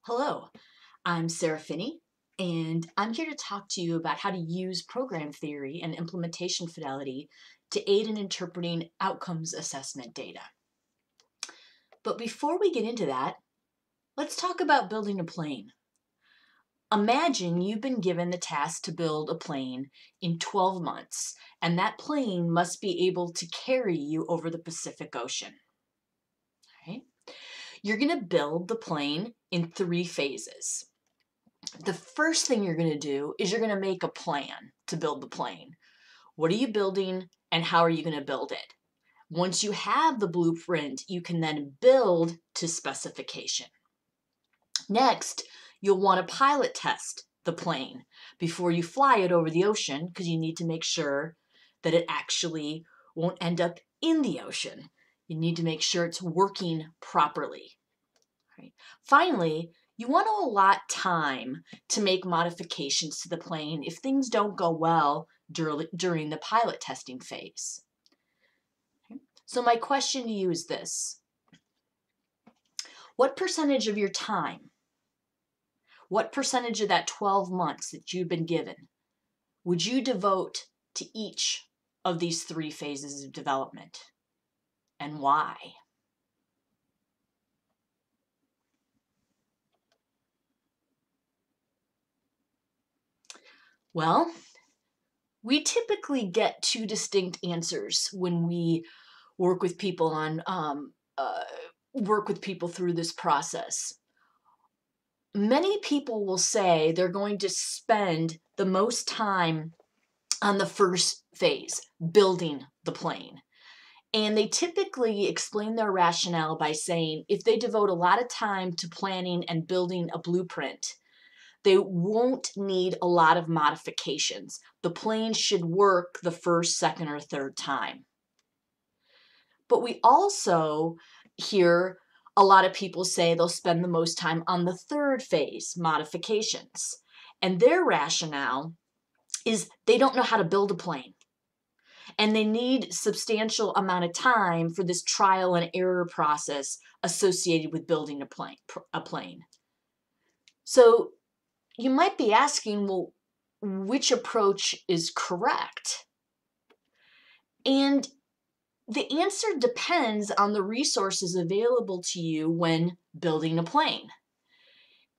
Hello, I'm Sara Finney, and I'm here to talk to you about how to use program theory and implementation fidelity to aid in interpreting outcomes assessment data. But before we get into that, let's talk about building a plane. Imagine you've been given the task to build a plane in 12 months, and that plane must be able to carry you over the Pacific Ocean. Right? You're going to build the plane in 3 phases. The first thing you're going to do is you're going to make a plan to build the plane. What are you building and how are you going to build it? Once you have the blueprint, you can then build to specification. Next, you'll want to pilot test the plane before you fly it over the ocean because you need to make sure that it actually won't end up in the ocean. You need to make sure it's working properly. Right? Finally, you want to allot time to make modifications to the plane if things don't go well during the pilot testing phase. Okay. So my question to you is this. What percentage of your time, what percentage of that 12 months that you've been given, would you devote to each of these 3 phases of development, and why? Well, we typically get 2 distinct answers when we work with people through this process. Many people will say they're going to spend the most time on the first phase, building the plane. And they typically explain their rationale by saying if they devote a lot of time to planning and building a blueprint, they won't need a lot of modifications. The plane should work the first, second, or third time. But we also hear a lot of people say they'll spend the most time on the third phase, modifications. And their rationale is they don't know how to build a plane. And they need substantial amount of time for this trial and error process associated with building a plane. So you might be asking, well, which approach is correct? And the answer depends on the resources available to you when building a plane.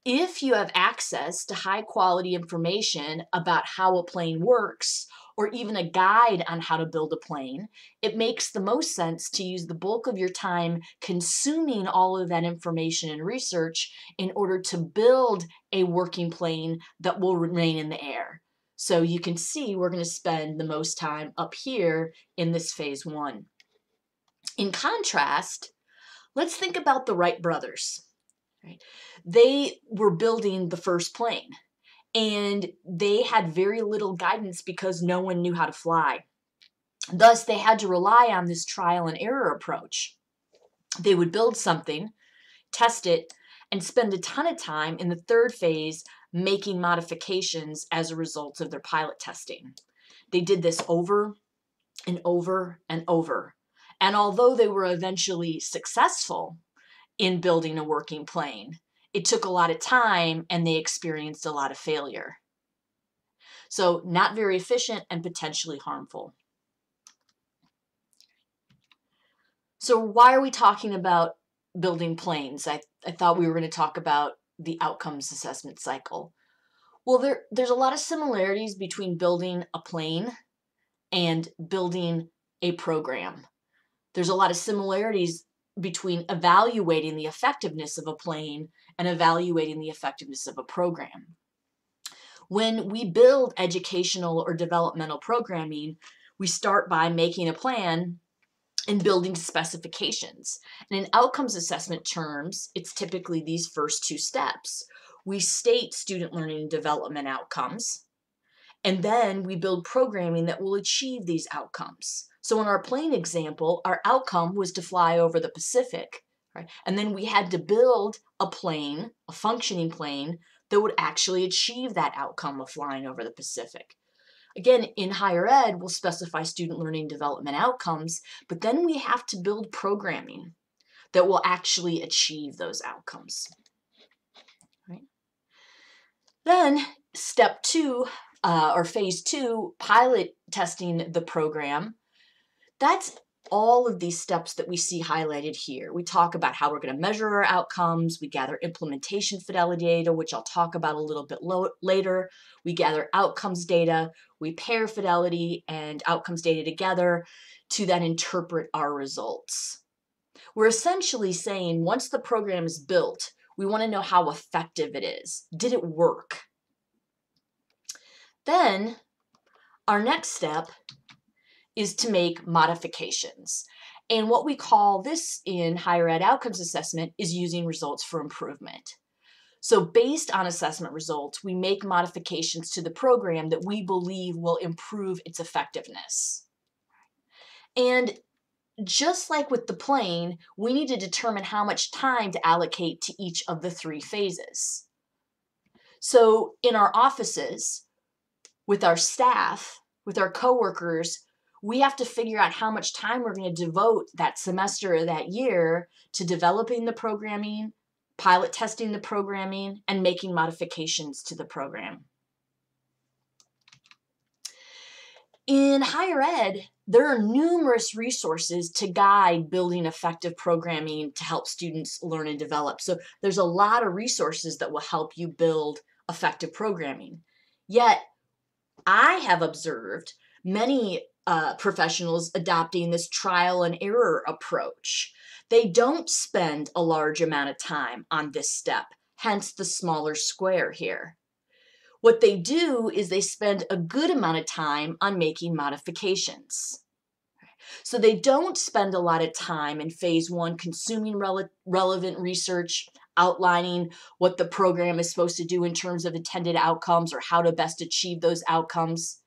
If you have access to high quality information about how a plane works, or even a guide on how to build a plane, it makes the most sense to use the bulk of your time consuming all of that information and research in order to build a working plane that will remain in the air. So you can see we're going to spend the most time up here in this phase 1. In contrast, let's think about the Wright brothers. Right? They were building the first plane, and they had very little guidance because no one knew how to fly. Thus, they had to rely on this trial and error approach. They would build something, test it, and spend a ton of time in the third phase making modifications as a result of their pilot testing. They did this over and over and over. And although they were eventually successful in building a working plane, it took a lot of time and they experienced a lot of failure. So not very efficient and potentially harmful. So why are we talking about building planes? I thought we were going to talk about the outcomes assessment cycle. Well, there's a lot of similarities between building a plane and building a program. There's a lot of similarities between evaluating the effectiveness of a plane and evaluating the effectiveness of a program. When we build educational or developmental programming, we start by making a plan and building specifications. And in outcomes assessment terms, it's typically these first 2 steps. We state student learning and development outcomes, and then we build programming that will achieve these outcomes. So in our plane example, our outcome was to fly over the Pacific, right? And then we had to build a plane, a functioning plane, that would actually achieve that outcome of flying over the Pacific. Again, in higher ed, we'll specify student learning development outcomes, but then we have to build programming that will actually achieve those outcomes. Then step 2, or phase 2, pilot testing the program. That's all of these steps that we see highlighted here. We talk about how we're going to measure our outcomes. We gather implementation fidelity data, which I'll talk about a little bit later. We gather outcomes data. We pair fidelity and outcomes data together to then interpret our results. We're essentially saying once the program is built, we want to know how effective it is. Did it work? Then our next step is to make modifications. And what we call this in higher ed outcomes assessment is using results for improvement. So based on assessment results, we make modifications to the program that we believe will improve its effectiveness. And just like with the plane, we need to determine how much time to allocate to each of the 3 phases. So in our offices, with our staff, with our coworkers, we have to figure out how much time we're going to devote that semester or that year to developing the programming, pilot testing the programming, and making modifications to the program. In higher ed, there are numerous resources to guide building effective programming to help students learn and develop. So there's a lot of resources that will help you build effective programming. Yet, I have observed many professionals adopting this trial and error approach. They don't spend a large amount of time on this step, hence the smaller square here. What they do is they spend a good amount of time on making modifications. So they don't spend a lot of time in phase 1 consuming relevant research, outlining what the program is supposed to do in terms of intended outcomes or how to best achieve those outcomes.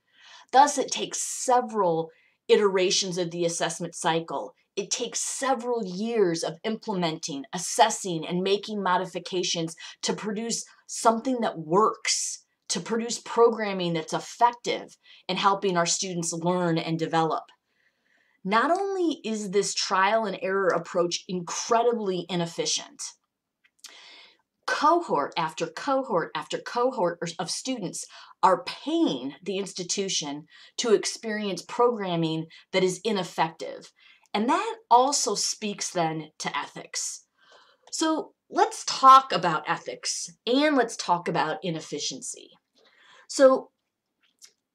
Thus, it takes several iterations of the assessment cycle. It takes several years of implementing, assessing, and making modifications to produce something that works, to produce programming that's effective in helping our students learn and develop. Not only is this trial and error approach incredibly inefficient, cohort after cohort after cohort of students are paying the institution to experience programming that is ineffective. And that also speaks then to ethics. So let's talk about ethics and let's talk about inefficiency. So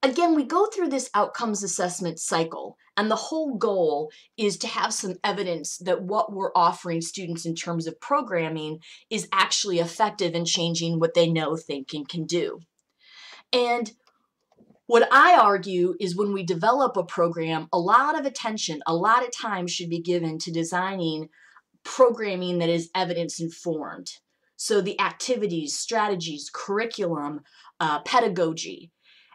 again, we go through this outcomes assessment cycle, and the whole goal is to have some evidence that what we're offering students in terms of programming is actually effective in changing what they know, think, and can do. And what I argue is when we develop a program, a lot of attention, a lot of time should be given to designing programming that is evidence-informed. So the activities, strategies, curriculum, pedagogy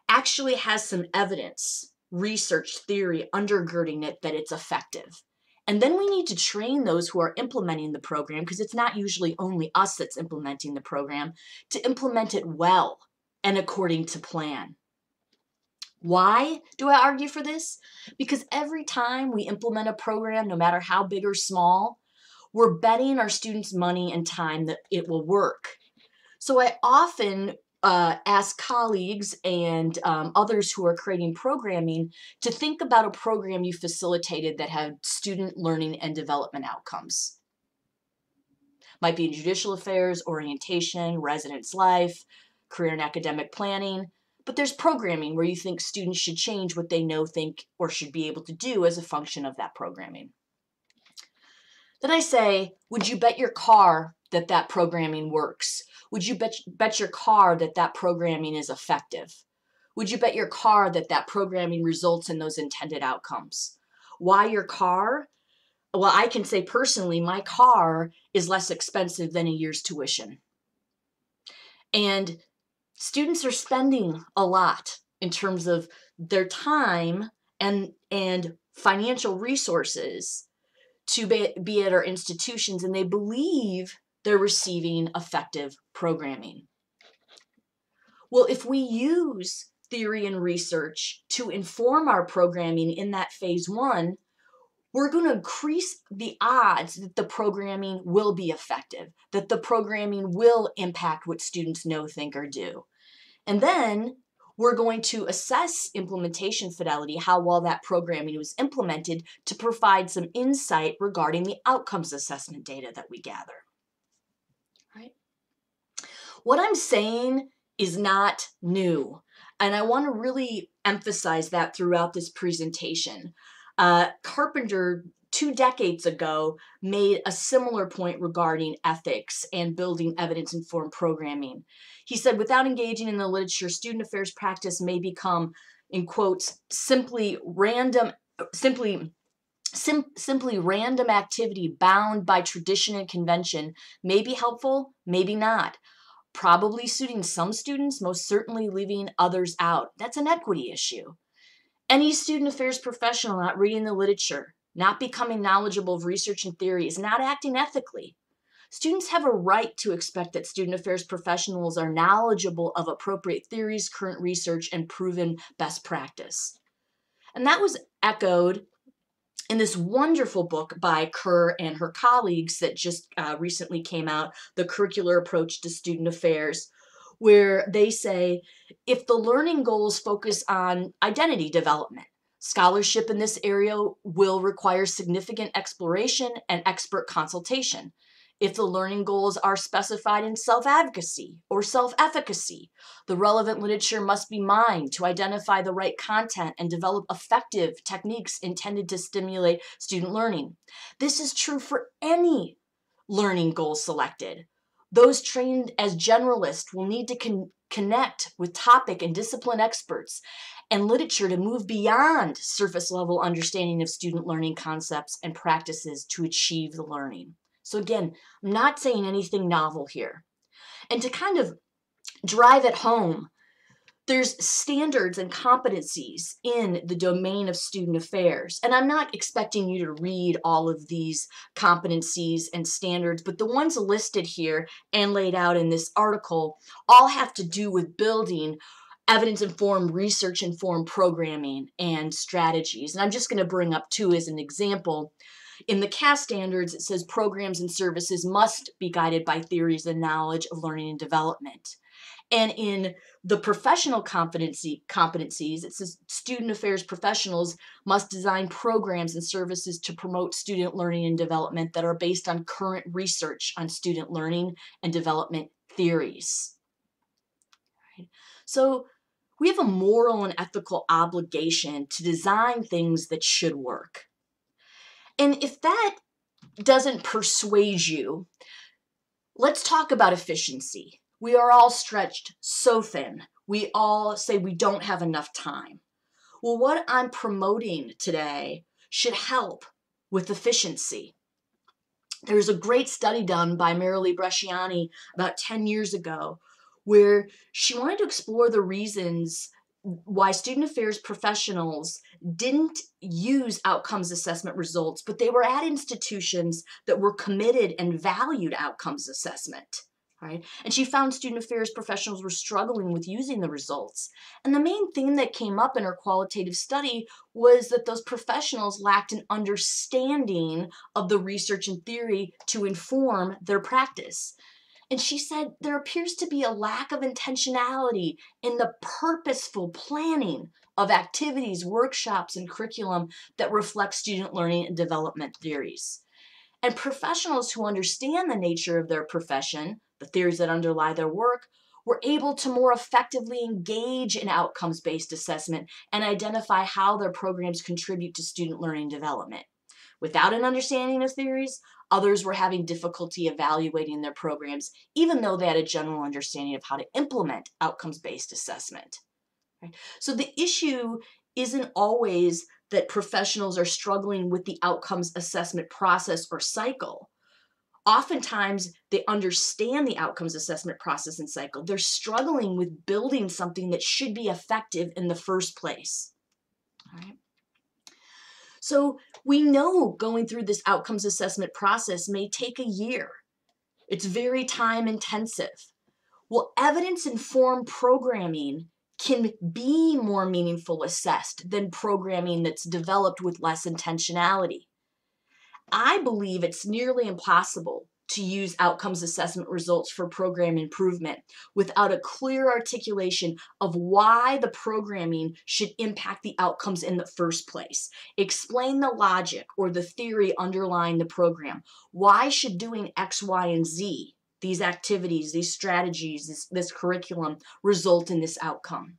actually has some evidence, research, theory undergirding it that it's effective. And then we need to train those who are implementing the program, because it's not usually only us that's implementing the program, to implement it well and according to plan. Why do I argue for this? Because every time we implement a program, no matter how big or small, we're betting our students' money and time that it will work. So I often ask colleagues and others who are creating programming to think about a program you facilitated that had student learning and development outcomes. Might be in judicial affairs, orientation, residence life, career and academic planning, but there's programming where you think students should change what they know, think, or should be able to do as a function of that programming. Then I say, would you bet your car that that programming works? Would you bet your car that that programming is effective? Would you bet your car that that programming results in those intended outcomes? Why your car? Well, I can say personally, my car is less expensive than a year's tuition. And students are spending a lot in terms of their time and financial resources to be at our institutions, and they believe they're receiving effective programming. Well, if we use theory and research to inform our programming in that phase 1, we're going to increase the odds that the programming will be effective, that the programming will impact what students know, think, or do. And then we're going to assess implementation fidelity, how well that programming was implemented, to provide some insight regarding the outcomes assessment data that we gather. Right? What I'm saying is not new, and I want to really emphasize that throughout this presentation. Carpenter, 2 decades ago, made a similar point regarding ethics and building evidence-informed programming. He said, without engaging in the literature, student affairs practice may become, in quotes, simply random activity bound by tradition and convention, may be helpful, maybe not. Probably suiting some students, most certainly leaving others out. That's an equity issue. Any student affairs professional not reading the literature, not becoming knowledgeable of research and theory, is not acting ethically. Students have a right to expect that student affairs professionals are knowledgeable of appropriate theories, current research, and proven best practice. And that was echoed in this wonderful book by Kerr and her colleagues that just recently came out, The Curricular Approach to Student Affairs, where they say, if the learning goals focus on identity development, scholarship in this area will require significant exploration and expert consultation. If the learning goals are specified in self-advocacy or self-efficacy, the relevant literature must be mined to identify the right content and develop effective techniques intended to stimulate student learning. This is true for any learning goal selected. Those trained as generalists will need to connect with topic and discipline experts and literature to move beyond surface level understanding of student learning concepts and practices to achieve the learning. So again, I'm not saying anything novel here. And to kind of drive it home, there's standards and competencies in the domain of student affairs. And I'm not expecting you to read all of these competencies and standards, but the ones listed here and laid out in this article all have to do with building evidence-informed, research-informed programming and strategies. And I'm just going to bring up 2 as an example. In the CAS standards, it says programs and services must be guided by theories and knowledge of learning and development. And in the professional competencies, it says student affairs professionals must design programs and services to promote student learning and development that are based on current research on student learning and development theories. Right? So we have a moral and ethical obligation to design things that should work. And if that doesn't persuade you, let's talk about efficiency. We are all stretched so thin. We all say we don't have enough time. Well, what I'm promoting today should help with efficiency. There's a great study done by Marilee Bresciani about 10 years ago where she wanted to explore the reasons why student affairs professionals didn't use outcomes assessment results, but they were at institutions that were committed and valued outcomes assessment. Right? And she found student affairs professionals were struggling with using the results. And the main theme that came up in her qualitative study was that those professionals lacked an understanding of the research and theory to inform their practice. And she said there appears to be a lack of intentionality in the purposeful planning of activities, workshops, and curriculum that reflect student learning and development theories. And professionals who understand the nature of their profession, the theories that underlie their work, were able to more effectively engage in outcomes-based assessment and identify how their programs contribute to student learning development. Without an understanding of theories, others were having difficulty evaluating their programs, even though they had a general understanding of how to implement outcomes-based assessment. Right? So the issue isn't always that professionals are struggling with the outcomes assessment process or cycle. Oftentimes, they understand the outcomes assessment process and cycle. They're struggling with building something that should be effective in the first place. All right? So we know going through this outcomes assessment process may take a year. It's very time intensive. Well, evidence-informed programming can be more meaningful assessed than programming that's developed with less intentionality. I believe it's nearly impossible to use outcomes assessment results for program improvement without a clear articulation of why the programming should impact the outcomes in the first place. Explain the logic or the theory underlying the program. Why should doing X, Y, and Z, these activities, these strategies, this curriculum, result in this outcome?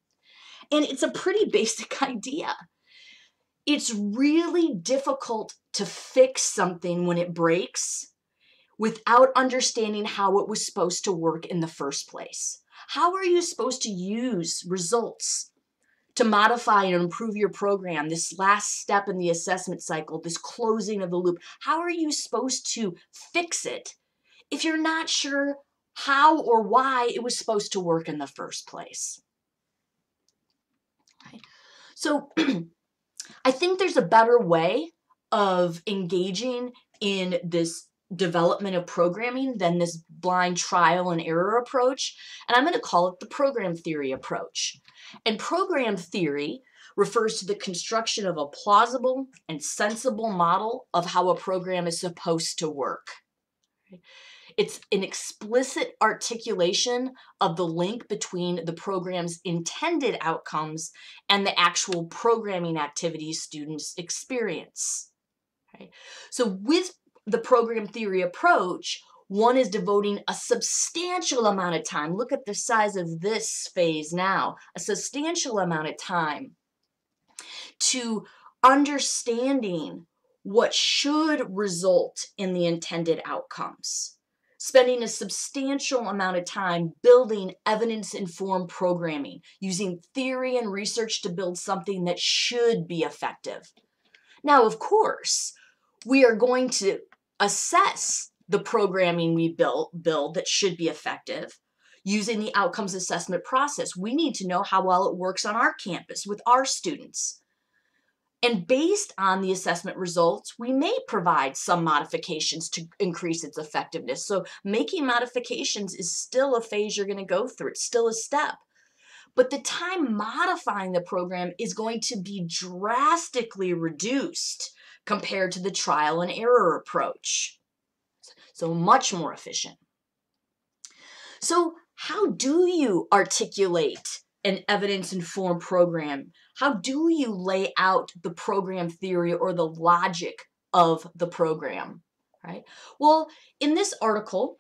And it's a pretty basic idea. It's really difficult to fix something when it breaks without understanding how it was supposed to work in the first place. How are you supposed to use results to modify and improve your program, this last step in the assessment cycle, this closing of the loop? How are you supposed to fix it if you're not sure how or why it was supposed to work in the first place? Right. So I think there's a better way of engaging in this development of programming than this blind trial and error approach, and I'm going to call it the program theory approach. And program theory refers to the construction of a plausible and sensible model of how a program is supposed to work. It's an explicit articulation of the link between the program's intended outcomes and the actual programming activities students experience. Right? So with the program theory approach, one is devoting a substantial amount of time. Look at the size of this phase now, a substantial amount of time to understanding what should result in the intended outcomes. Spending a substantial amount of time building evidence-informed programming, using theory and research to build something that should be effective. Now, of course, we are going to assess the programming we build that should be effective using the outcomes assessment process. We need to know how well it works on our campus with our students. And based on the assessment results, we may provide some modifications to increase its effectiveness. So making modifications is still a phase you're going to go through. It's still a step. But the time modifying the program is going to be drastically reduced compared to the trial and error approach. So much more efficient. So how do you articulate an evidence-informed program? How do you lay out the program theory or the logic of the program, right? Well, in this article,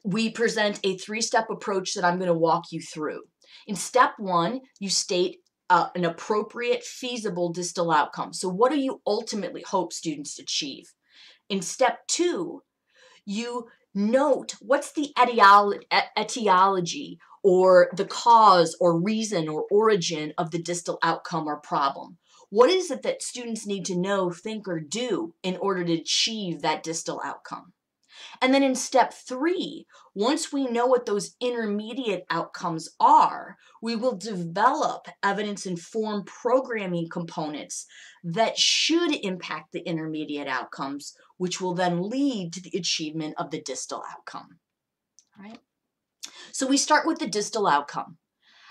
we present a three-step approach that I'm going to walk you through. In step one, you state an appropriate, feasible distal outcome. So what do you ultimately hope students achieve? In step two, you note what's the etiology or the cause or reason or origin of the distal outcome or problem. What is it that students need to know, think, or do in order to achieve that distal outcome? And then in step three, once we know what those intermediate outcomes are, we will develop evidence-informed programming components that should impact the intermediate outcomes, which will then lead to the achievement of the distal outcome. All right? So we start with the distal outcome.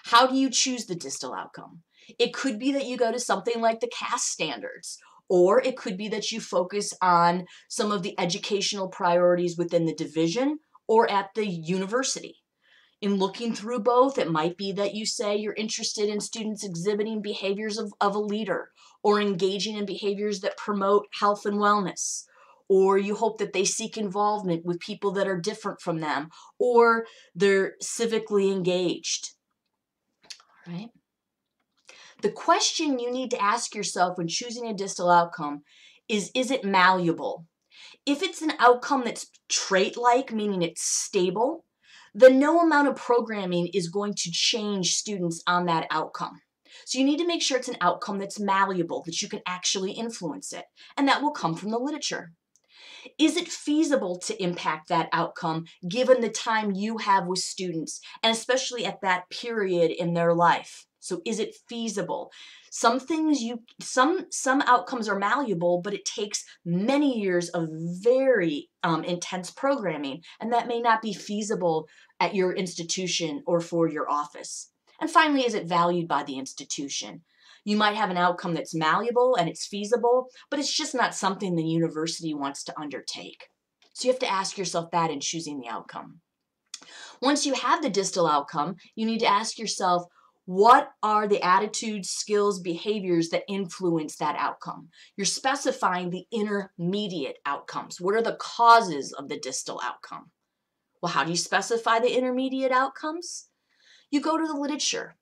How do you choose the distal outcome? It could be that you go to something like the CAS standards, or it could be that you focus on some of the educational priorities within the division or at the university. In looking through both, it might be that you say you're interested in students exhibiting behaviors of a leader or engaging in behaviors that promote health and wellness, or you hope that they seek involvement with people that are different from them, or they're civically engaged. All right? The question you need to ask yourself when choosing a distal outcome is it malleable? If it's an outcome that's trait-like, meaning it's stable, then no amount of programming is going to change students on that outcome. So you need to make sure it's an outcome that's malleable, that you can actually influence it, and that will come from the literature. Is it feasible to impact that outcome given the time you have with students, and especially at that period in their life? So is it feasible? Some outcomes are malleable, but it takes many years of very intense programming, and that may not be feasible at your institution or for your office. And finally, is it valued by the institution? You might have an outcome that's malleable and it's feasible, but it's just not something the university wants to undertake. So you have to ask yourself that in choosing the outcome. Once you have the distal outcome, you need to ask yourself, what are the attitudes, skills, behaviors that influence that outcome? You're specifying the intermediate outcomes. What are the causes of the distal outcome? Well, how do you specify the intermediate outcomes? You go to the literature.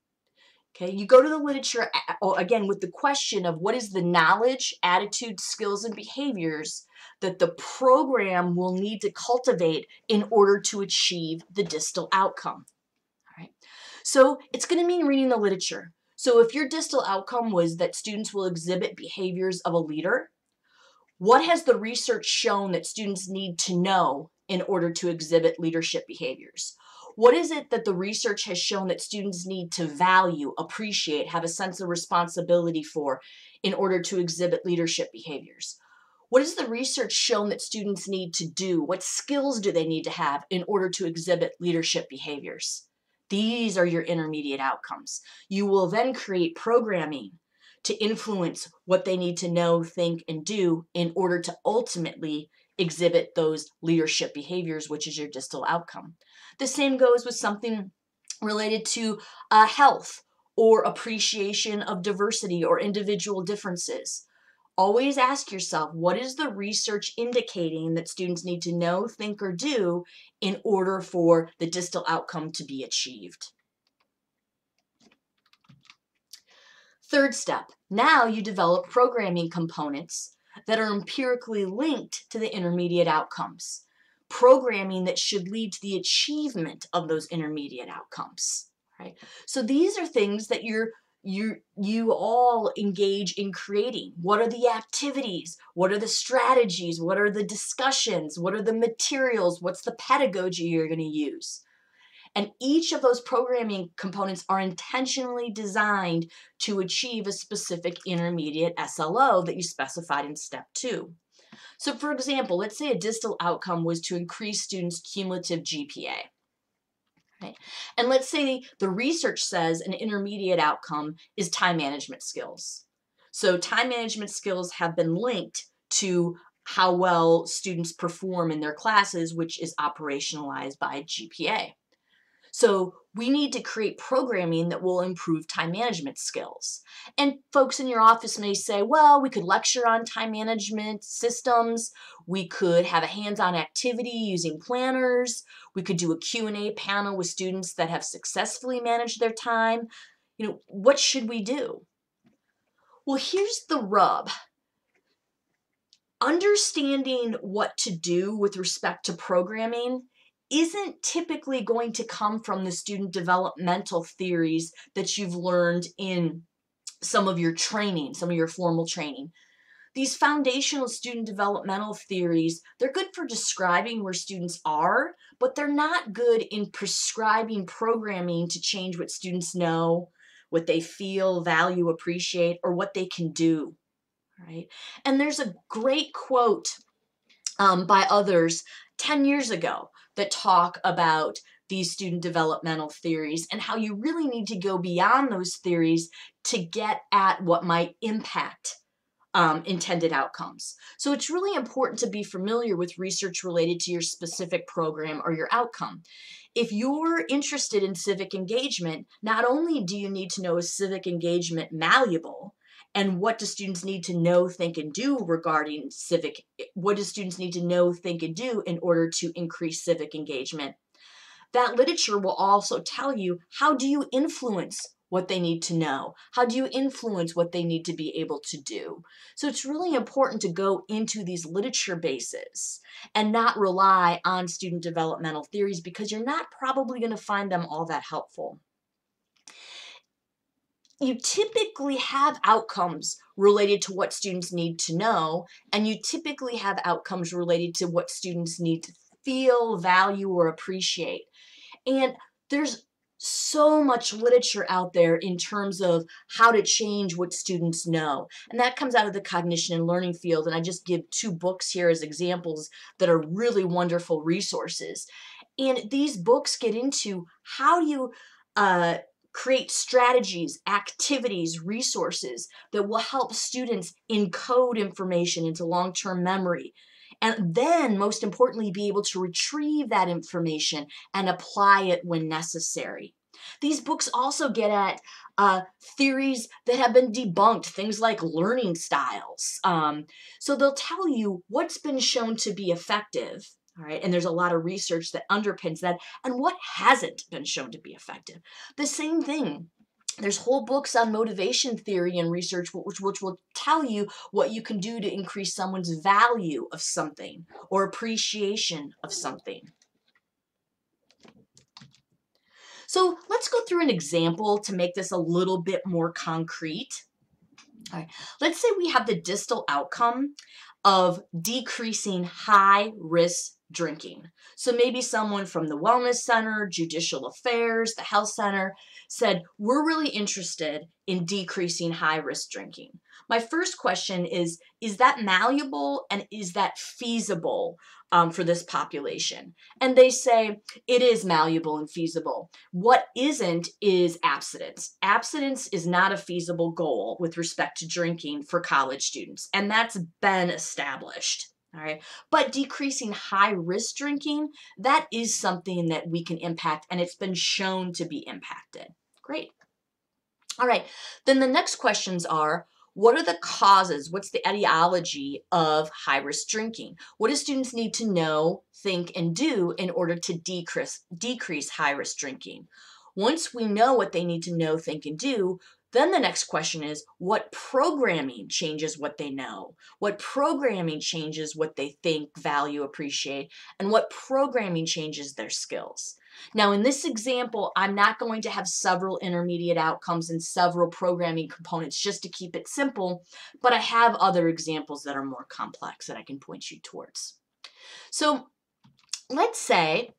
Okay, you go to the literature, again, with the question of what is the knowledge, attitude, skills, and behaviors that the program will need to cultivate in order to achieve the distal outcome. All right, so it's going to mean reading the literature. So if your distal outcome was that students will exhibit behaviors of a leader, what has the research shown that students need to know in order to exhibit leadership behaviors? What is it that the research has shown that students need to value, appreciate, have a sense of responsibility for in order to exhibit leadership behaviors? What has the research shown that students need to do? What skills do they need to have in order to exhibit leadership behaviors? These are your intermediate outcomes. You will then create programming to influence what they need to know, think, and do in order to ultimately exhibit those leadership behaviors, which is your distal outcome. The same goes with something related to health or appreciation of diversity or individual differences. Always ask yourself, what is the research indicating that students need to know, think, or do in order for the distal outcome to be achieved? Third step, now you develop programming components that are empirically linked to the intermediate outcomes. Programming that should lead to the achievement of those intermediate outcomes, right? So these are things that you all engage in creating. What are the activities? What are the strategies? What are the discussions? What are the materials? What's the pedagogy you're going to use? And each of those programming components are intentionally designed to achieve a specific intermediate SLO that you specified in step 2. So for example, let's say a distal outcome was to increase students' cumulative GPA. Right? And let's say the research says an intermediate outcome is time management skills. So time management skills have been linked to how well students perform in their classes, which is operationalized by GPA. So we need to create programming that will improve time management skills. And folks in your office may say, well, we could lecture on time management systems. We could have a hands-on activity using planners. We could do a Q&A panel with students that have successfully managed their time. What should we do? Well, here's the rub. Understanding what to do with respect to programming isn't typically going to come from the student developmental theories that you've learned in some of your training, some of your formal training. These foundational student developmental theories, they're good for describing where students are, but they're not good in prescribing programming to change what students know, what they feel, value, appreciate, or what they can do. Right? And there's a great quote by others 10 years ago that talk about these student developmental theories and how you really need to go beyond those theories to get at what might impact intended outcomes. So it's really important to be familiar with research related to your specific program or your outcome. If you're interested in civic engagement, not only do you need to know is civic engagement malleable, and what do students need to know, think, and do regarding what do students need to know, think, and do in order to increase civic engagement? That literature will also tell you, how do you influence what they need to know? How do you influence what they need to be able to do? So it's really important to go into these literature bases and not rely on student developmental theories, because you're not probably going to find them all that helpful. You typically have outcomes related to what students need to know, and you typically have outcomes related to what students need to feel, value, or appreciate. And there's so much literature out there in terms of how to change what students know. And that comes out of the cognition and learning field. And I just give 2 books here as examples that are really wonderful resources. And these books get into how do you create strategies, activities, resources that will help students encode information into long-term memory and then, most importantly, be able to retrieve that information and apply it when necessary. These books also get at theories that have been debunked, things like learning styles. So they'll tell you what's been shown to be effective, all right, and there's a lot of research that underpins that, and what hasn't been shown to be effective. The same thing. There's whole books on motivation theory and research which will tell you what you can do to increase someone's value of something or appreciation of something. So let's go through an example to make this a little bit more concrete. All right. Let's say we have the distal outcome of decreasing high-risk drinking. So maybe someone from the Wellness Center, Judicial Affairs, the Health Center said, we're really interested in decreasing high-risk drinking. My first question is that malleable and is that feasible for this population? And they say it is malleable and feasible. What isn't is abstinence. Abstinence is not a feasible goal with respect to drinking for college students, and that's been established. All right, but decreasing high-risk drinking, that is something that we can impact, and it's been shown to be impacted. Great. All right, then the next questions are, what are the causes? What's the etiology of high-risk drinking? What do students need to know, think, and do in order to decrease high-risk drinking? Once we know what they need to know, think, and do, then the next question is, what programming changes what they know? What programming changes what they think, value, appreciate? And what programming changes their skills? Now, in this example, I'm not going to have several intermediate outcomes and several programming components just to keep it simple, but I have other examples that are more complex that I can point you towards. So let's say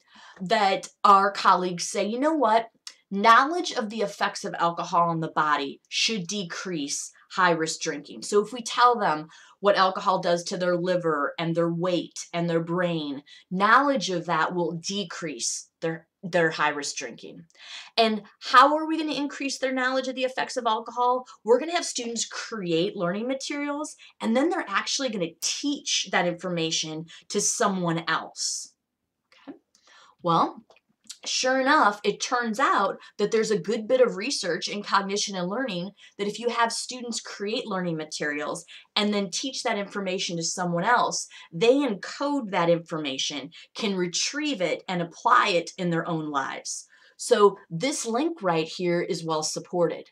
that our colleagues say, you know what? Knowledge of the effects of alcohol on the body should decrease high-risk drinking. So if we tell them what alcohol does to their liver and their weight and their brain, knowledge of that will decrease their high-risk drinking. And how are we going to increase their knowledge of the effects of alcohol? We're going to have students create learning materials, and then they're actually going to teach that information to someone else. Okay? Well, sure enough, it turns out that there's a good bit of research in cognition and learning that if you have students create learning materials and then teach that information to someone else, they encode that information, can retrieve it, and apply it in their own lives. So this link right here is well supported.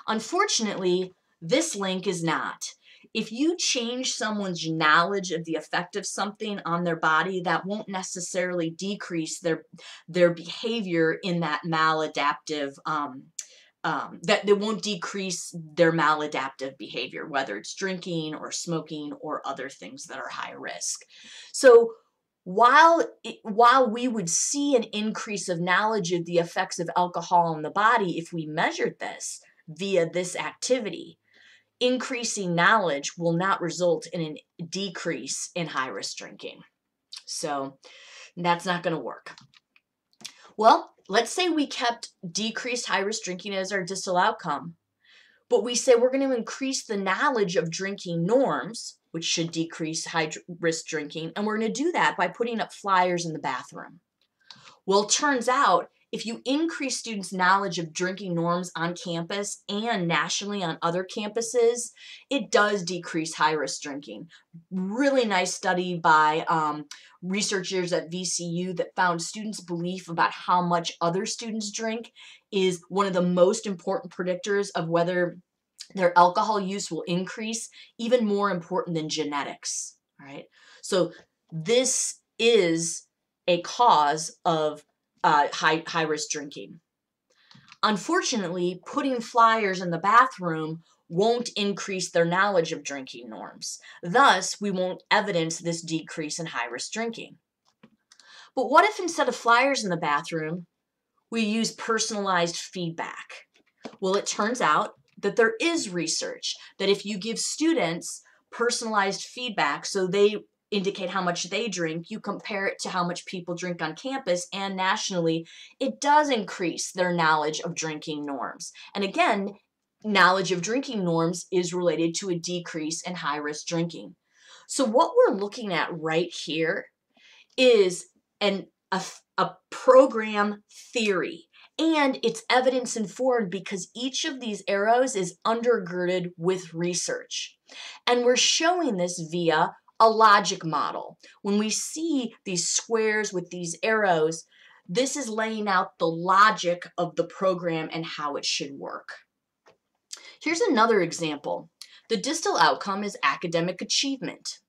Unfortunately, this link is not. If you change someone's knowledge of the effect of something on their body, that won't necessarily decrease their behavior in that maladaptive, that they won't decrease their maladaptive behavior, whether it's drinking or smoking or other things that are high risk. So while we would see an increase of knowledge of the effects of alcohol on the body if we measured this via this activity, increasing knowledge will not result in a decrease in high-risk drinking. So that's not going to work. Well, let's say we kept decreased high-risk drinking as our distal outcome, but we say we're going to increase the knowledge of drinking norms, which should decrease high-risk drinking, and we're going to do that by putting up flyers in the bathroom. Well, it turns out if you increase students' knowledge of drinking norms on campus and nationally on other campuses, it does decrease high-risk drinking. Really nice study by researchers at VCU that found students' belief about how much other students drink is one of the most important predictors of whether their alcohol use will increase, even more important than genetics, right? So this is a cause of high-risk drinking. Unfortunately, putting flyers in the bathroom won't increase their knowledge of drinking norms. Thus, we won't evidence this decrease in high-risk drinking. But what if instead of flyers in the bathroom, we use personalized feedback? Well, it turns out that there is research that if you give students personalized feedback, so they indicate how much they drink, you compare it to how much people drink on campus and nationally, it does increase their knowledge of drinking norms. And again, knowledge of drinking norms is related to a decrease in high-risk drinking. So what we're looking at right here is a program theory, and it's evidence informed because each of these arrows is undergirded with research. And we're showing this via a logic model. When we see these squares with these arrows, this is laying out the logic of the program and how it should work. Here's another example. The distal outcome is academic achievement.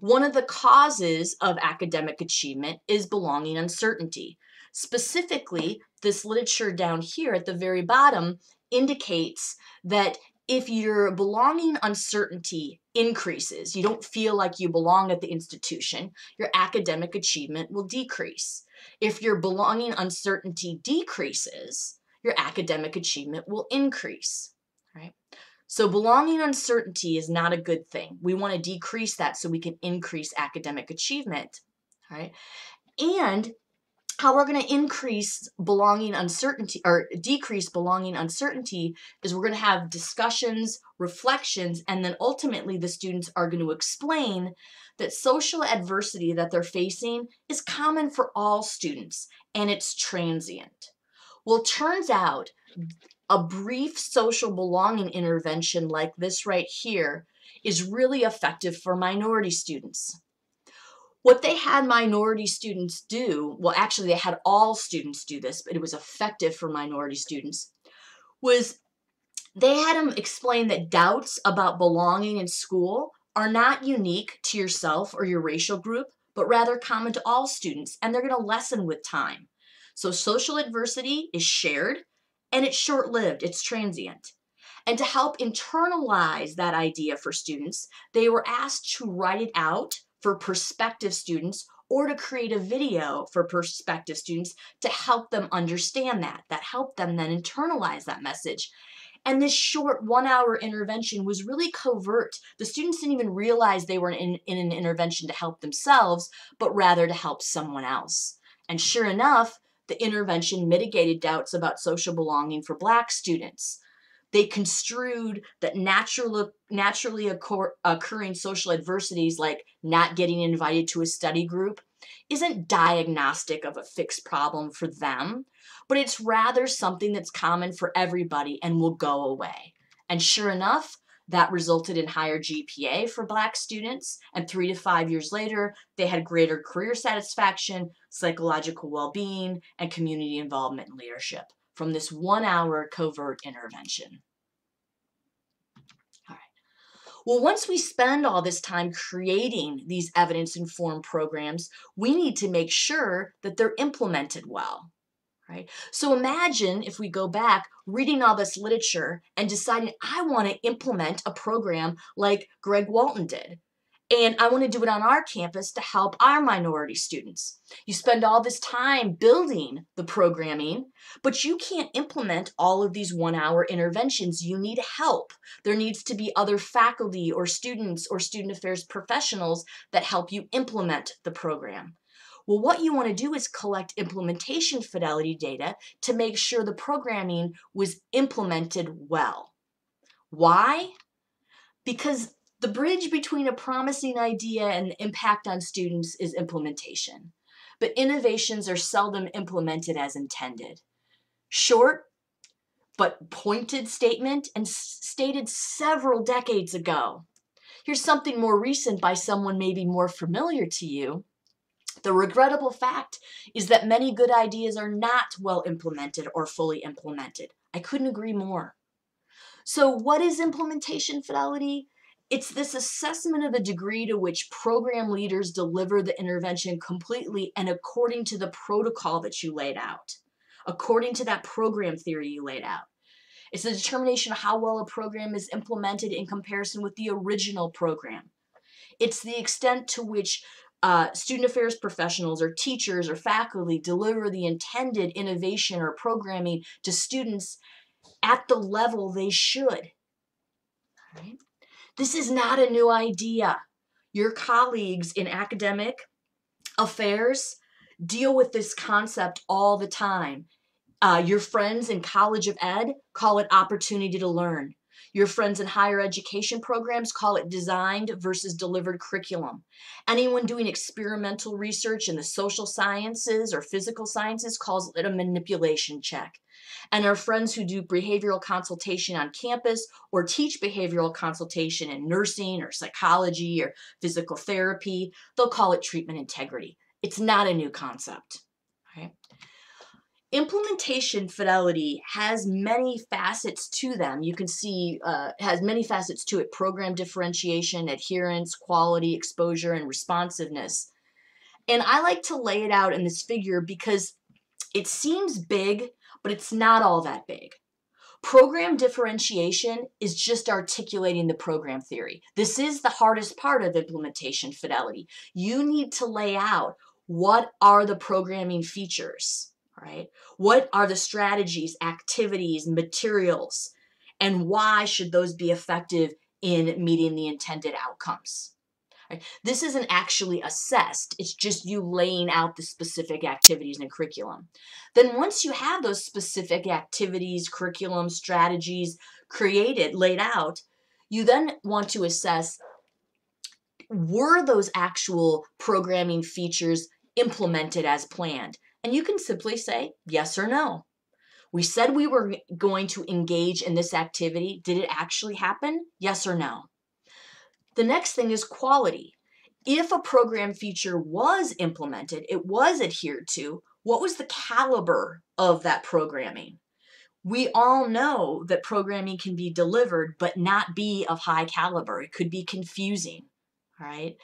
One of the causes of academic achievement is belonging uncertainty. Specifically, this literature down here at the very bottom indicates that if your belonging uncertainty increases, you don't feel like you belong at the institution, your academic achievement will decrease. If your belonging uncertainty decreases, your academic achievement will increase, right? So belonging uncertainty is not a good thing. We want to decrease that so we can increase academic achievement, right? And how we're going to increase belonging uncertainty or decrease belonging uncertainty is we're going to have discussions, reflections, and then ultimately the students are going to explain that social adversity that they're facing is common for all students and it's transient. Well, it turns out a brief social belonging intervention like this right here is really effective for minority students. What they had minority students do, well, actually they had all students do this, but it was effective for minority students, was they had them explain that doubts about belonging in school are not unique to yourself or your racial group, but rather common to all students, and they're going to lessen with time. So social adversity is shared, and it's short-lived, it's transient. And to help internalize that idea for students, they were asked to write it out for prospective students or to create a video for prospective students to help them understand that helped them then internalize that message. And this short 1-hour intervention was really covert. The students didn't even realize they were in an intervention to help themselves, but rather to help someone else. And sure enough, the intervention mitigated doubts about social belonging for Black students. They construed that naturally occurring social adversities like not getting invited to a study group isn't diagnostic of a fixed problem for them, but it's rather something that's common for everybody and will go away. And sure enough, that resulted in higher GPA for Black students, and 3 to 5 years later, they had greater career satisfaction, psychological well-being, and community involvement and leadership from this 1-hour covert intervention. All right. Well, once we spend all this time creating these evidence-informed programs, we need to make sure that they're implemented well. Right? So imagine if we go back reading all this literature and deciding I want to implement a program like Greg Walton did. And I want to do it on our campus to help our minority students. You spend all this time building the programming, but you can't implement all of these 1-hour interventions. You need help. There needs to be other faculty or students or student affairs professionals that help you implement the program. Well, what you want to do is collect implementation fidelity data to make sure the programming was implemented well. Why? Because the bridge between a promising idea and the impact on students is implementation. But innovations are seldom implemented as intended. Short but pointed statement and stated several decades ago. Here's something more recent by someone maybe more familiar to you. The regrettable fact is that many good ideas are not well implemented or fully implemented. I couldn't agree more. So what is implementation fidelity? It's this assessment of the degree to which program leaders deliver the intervention completely and according to the protocol that you laid out, according to that program theory you laid out. It's a determination of how well a program is implemented in comparison with the original program. It's the extent to which student affairs professionals or teachers or faculty deliver the intended innovation or programming to students at the level they should. Right? This is not a new idea. Your colleagues in academic affairs deal with this concept all the time. Your friends in College of Ed call it opportunity to learn. Your friends in higher education programs call it designed versus delivered curriculum. Anyone doing experimental research in the social sciences or physical sciences calls it a manipulation check. And our friends who do behavioral consultation on campus or teach behavioral consultation in nursing or psychology or physical therapy, they'll call it treatment integrity. It's not a new concept. Right? Implementation fidelity has many facets to them. You can see has many facets to it: program differentiation, adherence, quality, exposure, and responsiveness. And I like to lay it out in this figure because it seems big, but it's not all that big. Program differentiation is just articulating the program theory. This is the hardest part of implementation fidelity. You need to lay out what are the programming features. Right? What are the strategies, activities, materials, and why should those be effective in meeting the intended outcomes? Right? This isn't actually assessed. It's just you laying out the specific activities and curriculum. Then once you have those specific activities, curriculum, strategies created, laid out, you then want to assess, were those actual programming features implemented as planned? And you can simply say yes or no. We said we were going to engage in this activity. Did it actually happen? Yes or no? The next thing is quality. If a program feature was implemented, it was adhered to, what was the caliber of that programming? We all know that programming can be delivered but not be of high caliber. It could be confusing, right?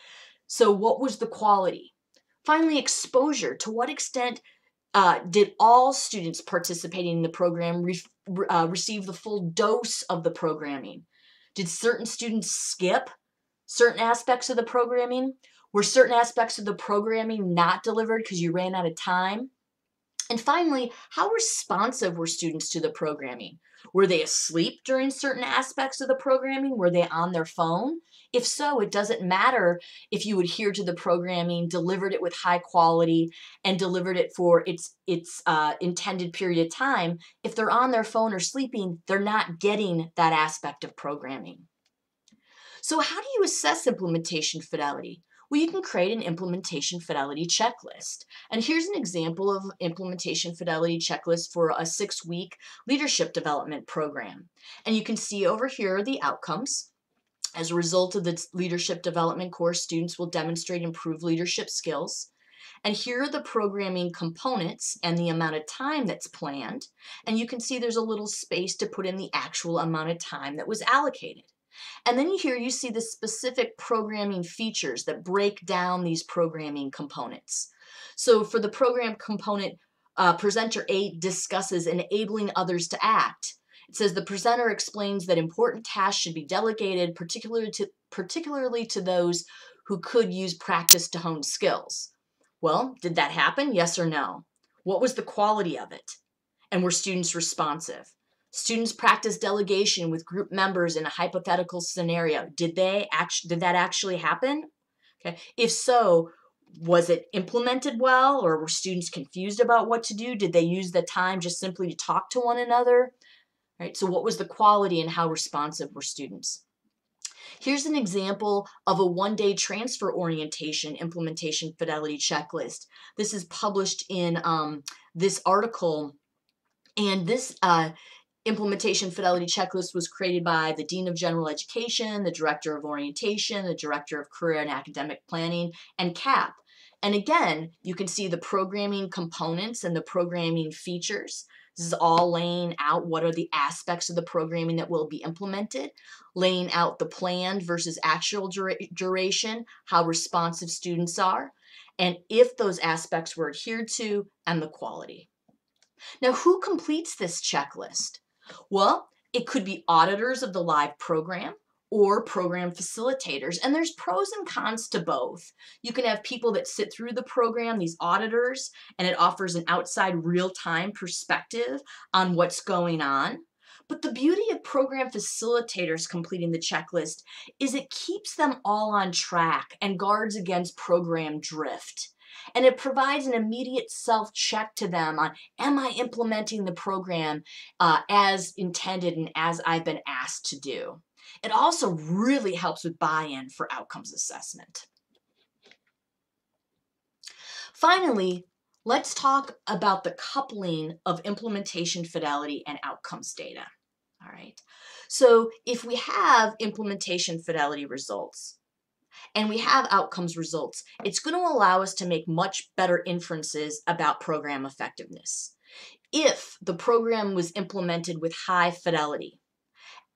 So what was the quality? Finally, exposure. To what extent did all students participating in the program receive the full dose of the programming? Did certain students skip certain aspects of the programming? Were certain aspects of the programming not delivered because you ran out of time? And finally, how responsive were students to the programming? Were they asleep during certain aspects of the programming? Were they on their phone? If so, it doesn't matter if you adhere to the programming, delivered it with high quality, and delivered it for its intended period of time. If they're on their phone or sleeping, they're not getting that aspect of programming. So how do you assess implementation fidelity? Well, you can create an implementation fidelity checklist. And here's an example of implementation fidelity checklist for a 6-week leadership development program. And you can see over here the outcomes. As a result of the leadership development course, students will demonstrate improved leadership skills. And here are the programming components and the amount of time that's planned. And you can see there's a little space to put in the actual amount of time that was allocated. And then here you see the specific programming features that break down these programming components. So for the program component, presenter 8 discusses enabling others to act. It says the presenter explains that important tasks should be delegated, particularly to those who could use practice to hone skills. Well, did that happen? Yes or no? What was the quality of it? And were students responsive? Students practice delegation with group members in a hypothetical scenario. Did that actually happen? Okay. If so, was it implemented well, or were students confused about what to do? Did they use the time just simply to talk to one another? Right. So what was the quality and how responsive were students? Here's an example of a one-day transfer orientation implementation fidelity checklist. This is published in this article, and this implementation fidelity checklist was created by the Dean of General Education, the Director of Orientation, the Director of Career and Academic Planning, and CAP. And again, you can see the programming components and the programming features. This is all laying out what are the aspects of the programming that will be implemented, laying out the planned versus actual duration, how responsive students are, and if those aspects were adhered to, and the quality. Now, who completes this checklist? Well, it could be auditors of the live program or program facilitators, and there's pros and cons to both. You can have people that sit through the program, these auditors, and it offers an outside real-time perspective on what's going on. But the beauty of program facilitators completing the checklist is it keeps them all on track and guards against program drift. And it provides an immediate self-check to them on, am I implementing the program as intended and as I've been asked to do? It also really helps with buy-in for outcomes assessment. Finally, let's talk about the coupling of implementation fidelity and outcomes data. All right. So if we have implementation fidelity results and we have outcomes results, it's going to allow us to make much better inferences about program effectiveness. If the program was implemented with high fidelity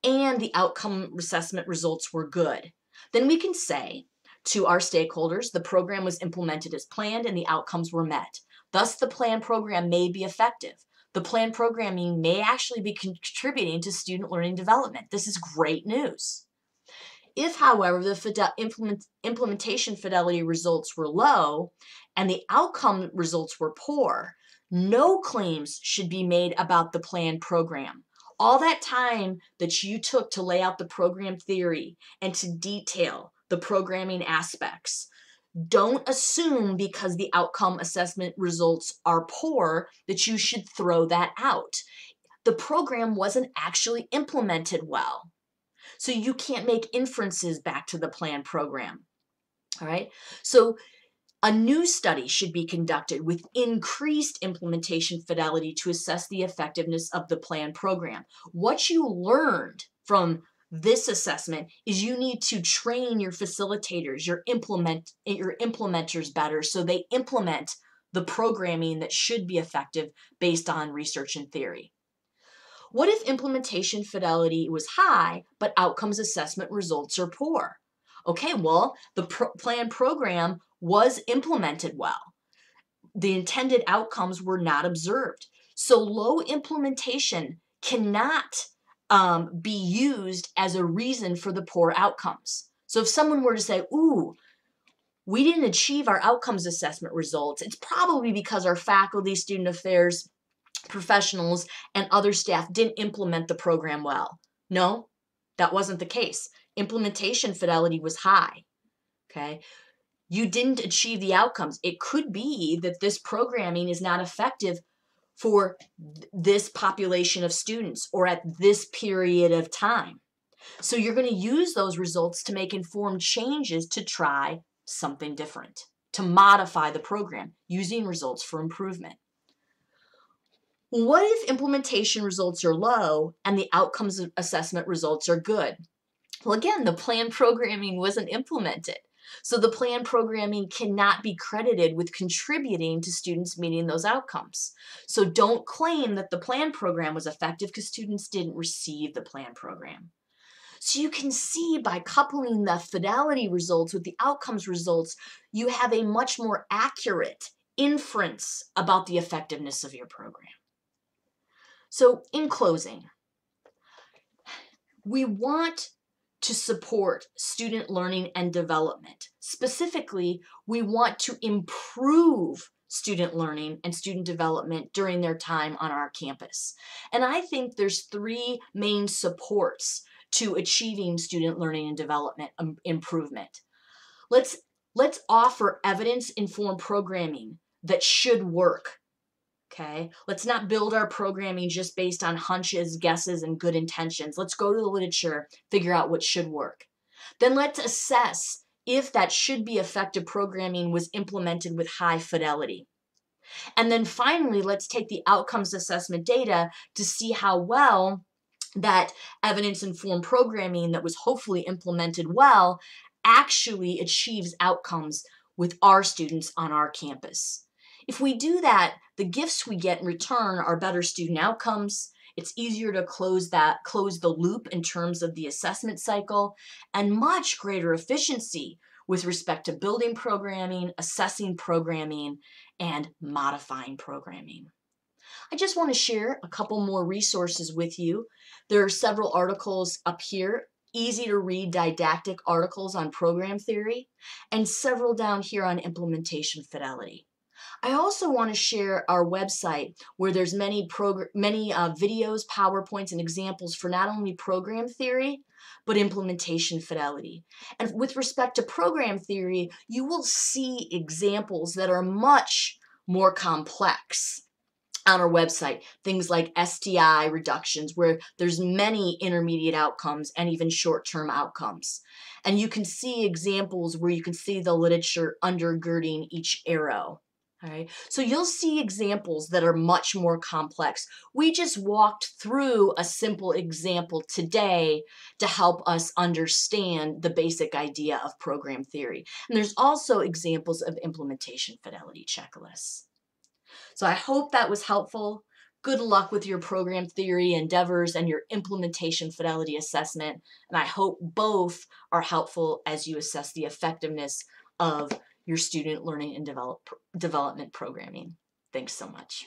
and the outcome assessment results were good, then we can say to our stakeholders, the program was implemented as planned and the outcomes were met. Thus, the planned program may be effective. The planned programming may actually be contributing to student learning development. This is great news. If, however, the implementation fidelity results were low and the outcome results were poor, no claims should be made about the planned program. All that time that you took to lay out the program theory and to detail the programming aspects, don't assume because the outcome assessment results are poor that you should throw that out. The program wasn't actually implemented well. So you can't make inferences back to the planned program. All right. So a new study should be conducted with increased implementation fidelity to assess the effectiveness of the planned program. What you learned from this assessment is you need to train your facilitators, your implementers better so they implement the programming that should be effective based on research and theory. What if implementation fidelity was high, but outcomes assessment results are poor? Okay, well, the planned program was implemented well. The intended outcomes were not observed. So low implementation cannot be used as a reason for the poor outcomes. So if someone were to say, ooh, we didn't achieve our outcomes assessment results, it's probably because our faculty, student affairs professionals, and other staff didn't implement the program well. No, that wasn't the case. Implementation fidelity was high. Okay. You didn't achieve the outcomes. It could be that this programming is not effective for this population of students or at this period of time. So you're going to use those results to make informed changes to try something different, to modify the program using results for improvement. What if implementation results are low and the outcomes assessment results are good? Well, again, the planned programming wasn't implemented. So the planned programming cannot be credited with contributing to students meeting those outcomes. So don't claim that the planned program was effective because students didn't receive the planned program. So you can see by coupling the fidelity results with the outcomes results, you have a much more accurate inference about the effectiveness of your program. So in closing, we want to support student learning and development. Specifically, we want to improve student learning and student development during their time on our campus. And I think there's three main supports to achieving student learning and development improvement. Let's offer evidence-informed programming that should work. Okay, let's not build our programming just based on hunches, guesses, and good intentions. Let's go to the literature, figure out what should work. Then let's assess if that should be effective programming was implemented with high fidelity. And then finally, let's take the outcomes assessment data to see how well that evidence-informed programming that was hopefully implemented well actually achieves outcomes with our students on our campus. If we do that, the gifts we get in return are better student outcomes. It's easier to close the loop in terms of the assessment cycle, and much greater efficiency with respect to building programming, assessing programming, and modifying programming. I just want to share a couple more resources with you. There are several articles up here, easy to read didactic articles on program theory, and several down here on implementation fidelity. I also want to share our website where there's many videos, PowerPoints, and examples for not only program theory, but implementation fidelity. And with respect to program theory, you will see examples that are much more complex on our website. Things like STI reductions, where there's many intermediate outcomes and even short-term outcomes. And you can see examples where you can see the literature undergirding each arrow. All right, so you'll see examples that are much more complex. We just walked through a simple example today to help us understand the basic idea of program theory. And there's also examples of implementation fidelity checklists. So I hope that was helpful. Good luck with your program theory endeavors and your implementation fidelity assessment. And I hope both are helpful as you assess the effectiveness of your student learning and development programming. Thanks so much.